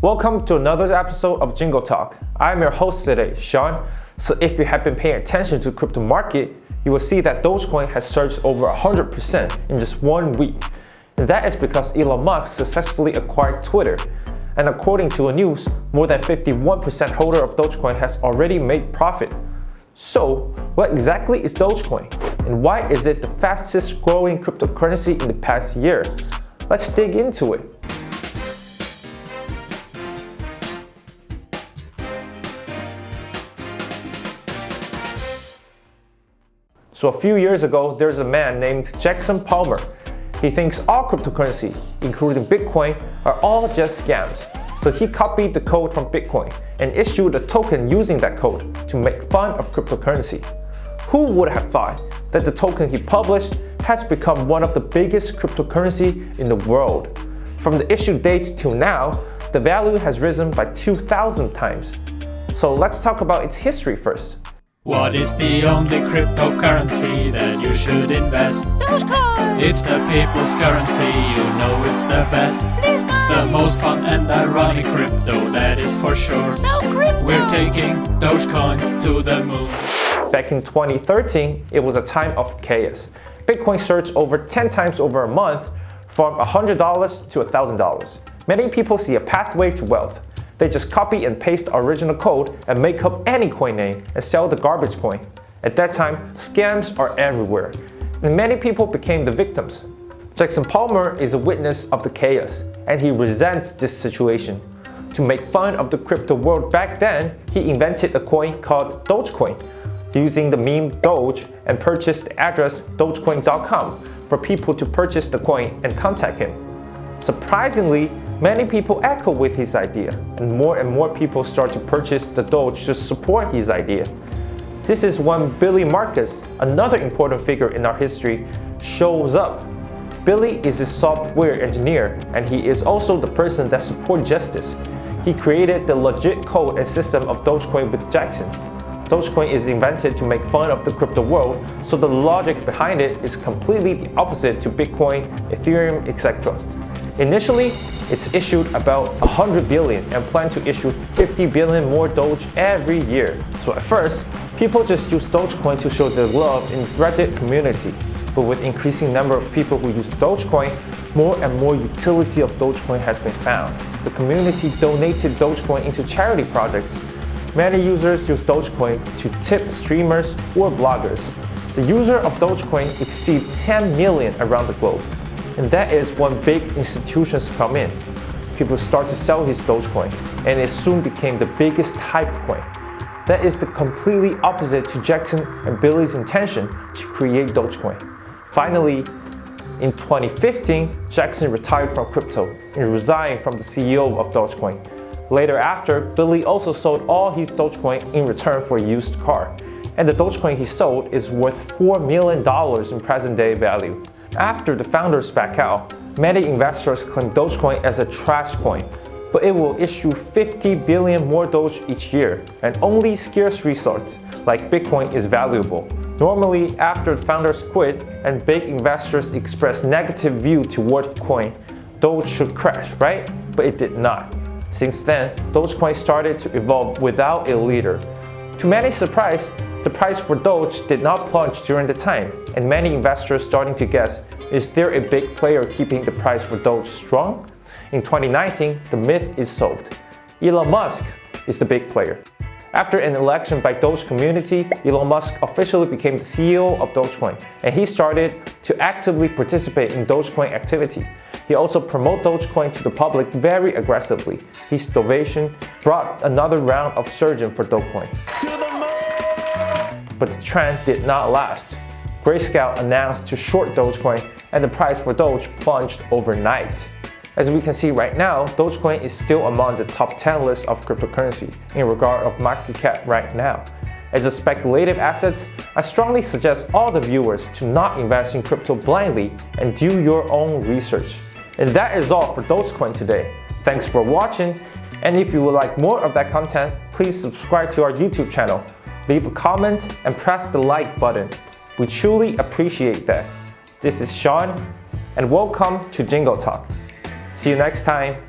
Welcome to another episode of Jingle Talk. I'm your host today, Sean. So if you have been paying attention to the crypto market, you will see that Dogecoin has surged over 100% in just 1 week. And that is because Elon Musk successfully acquired Twitter. And according to the news, more than 51% holder of Dogecoin has already made profit. So what exactly is Dogecoin? And why is it the fastest growing cryptocurrency in the past year? Let's dig into it. So a few years ago, there's a man named Jackson Palmer. He thinks all cryptocurrency, including Bitcoin, are all just scams. So he copied the code from Bitcoin and issued a token using that code to make fun of cryptocurrency. Who would have thought that the token he published has become one of the biggest cryptocurrency in the world? From the issue date till now, the value has risen by 2,000 times. So let's talk about its history first. What is the only cryptocurrency that you should invest? Dogecoin! It's the people's currency, you know it's the best. Please buy! The most fun and ironic crypto, that is for sure. So crypto! We're taking Dogecoin to the moon. Back in 2013, it was a time of chaos. Bitcoin surged over 10 times over a month from $100 to $1,000. Many people see a pathway to wealth. They just copy and paste the original code and make up any coin name and sell the garbage coin. At that time, scams are everywhere, and many people became the victims. Jackson Palmer is a witness of the chaos, and he resents this situation. To make fun of the crypto world back then, he invented a coin called Dogecoin, using the meme Doge, and purchased the address DOGECOIN.com for people to purchase the coin and contact him. Surprisingly, many people echo with his idea, and more people start to purchase the Doge to support his idea. This is when Billy Marcus, another important figure in our history, shows up. Billy is a software engineer, and he is also the person that supports justice. He created the legit code and system of Dogecoin with Jackson. Dogecoin is invented to make fun of the crypto world, so the logic behind it is completely the opposite to Bitcoin, Ethereum, etc. Initially, it's issued about 100 billion and plan to issue 50 billion more Doge every year. So at first, people just use Dogecoin to show their love in Reddit community. But with increasing number of people who use Dogecoin, more and more utility of Dogecoin has been found. The community donated Dogecoin into charity projects. Many users use Dogecoin to tip streamers or bloggers. The users of Dogecoin exceed 10 million around the globe. And that is when big institutions come in. People start to sell his Dogecoin, and it soon became the biggest hype coin. That is the completely opposite to Jackson and Billy's intention to create Dogecoin. Finally, in 2015, Jackson retired from crypto and resigned from the CEO of Dogecoin. Later after, Billy also sold all his Dogecoin in return for a used car. And the Dogecoin he sold is worth $4 million in present-day value. After the founders back out, many investors claim Dogecoin as a trash coin, but it will issue 50 billion more Doge each year, and only scarce resources like Bitcoin is valuable. Normally, after the founders quit and big investors express negative view toward coin, Doge should crash, right? But it did not. Since then, Dogecoin started to evolve without a leader. To many surprise, the price for Doge did not plunge during the time, and many investors starting to guess, is there a big player keeping the price for Doge strong? In 2019, the myth is solved. Elon Musk is the big player. After an election by Doge community, Elon Musk officially became the CEO of Dogecoin, and he started to actively participate in Dogecoin activity. He also promoted Dogecoin to the public very aggressively. His donation brought another round of surging for Dogecoin. But the trend did not last. Grayscale announced to short Dogecoin, and the price for Doge plunged overnight. As we can see right now, Dogecoin is still among the top 10 list of cryptocurrency in regard of market cap right now. As a speculative asset, I strongly suggest all the viewers to not invest in crypto blindly and do your own research. And that is all for Dogecoin today. Thanks for watching, and if you would like more of that content, please subscribe to our YouTube channel. Leave a comment and press the like button. We truly appreciate that. This is Sean, and welcome to Jingle Talk. See you next time.